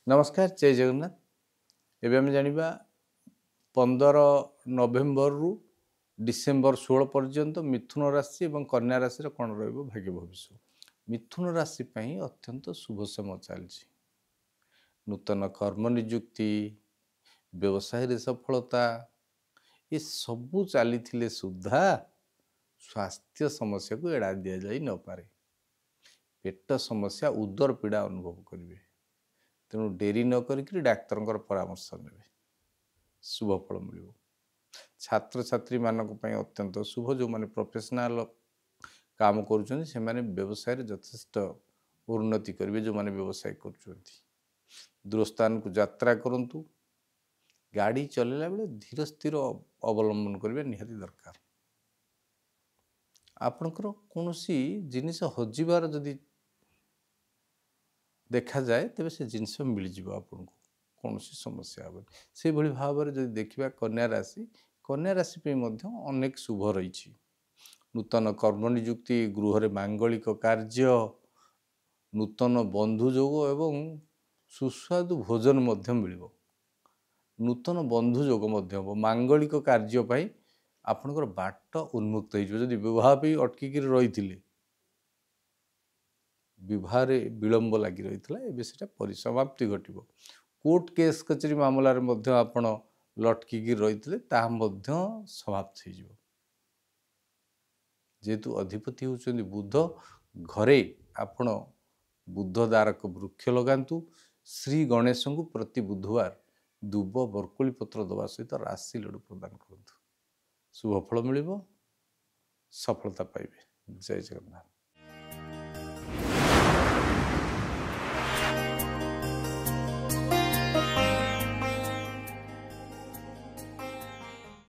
नमस्कार जय जगन्नाथ। एबे आम जानिबा 15 नवेम्बर रु डिसेम्बर 16 पर्यंत मिथुन राशि और कन्या राशि कौन रहिबो भाग्य भविष्य। मिथुन राशि पई अत्यंत शुभ समय चलछि। नूतन कर्म नियुक्ति, व्यवसाय रे सफलता ये सबू चली सुधा स्वास्थ्य समस्या को एड़ा दिया जाई न पारे। पेट समस्या उदर पीड़ा अनुभव करेंगे। तेणु डेरी न करी डाक्तर परामर्श ने शुभ फल मिल। छात्र छात्री मानक अत्यंत शुभ। जो माने प्रोफेशनल काम करुँच से व्यवसाय यथेष्ट उन्नति करेंगे। जो माने व्यवसाय कर दूर स्थान को यात्रा करूँ। गाड़ी चलेला बेले धीर स्थिर अवलंबन करेंगे निहाती दरकार। आपणकर कौन सी जिनिस हजिबार जदि देखा जाए तेरे से जिनस मिल जाव। आपन को कौन सी समस्या हे से भली भाव में जब देखा कन्या राशि पे अनेक शुभ रही। नूतन कर्म नियुक्ति, गृह मांगलिक कार्य, नूतन बंधु जोग एवं सुस्वादु भोजन मिल। नूतन बंधु जोग मांगलिक कार्य आपणकर बाट उन्मुक्त होदी विवाह भी अटकिक रही विवाह विलंब लगी रही है परिसमाप्ति घटव। कोर्ट केस कचेरी मामलार आपण लटकिक रही समाप्त हो जेहेतु अधिपति होउछन्ति बुध। घरे आपण बुध दारक वृक्ष लगातु। श्री गणेश को प्रति बुधवार दुब बरकोली पत्र दवा सहित राशि लड्डू प्रदान करूँ। शुभ फल मिल, सफलता पाइबे। जय जगन्नाथ।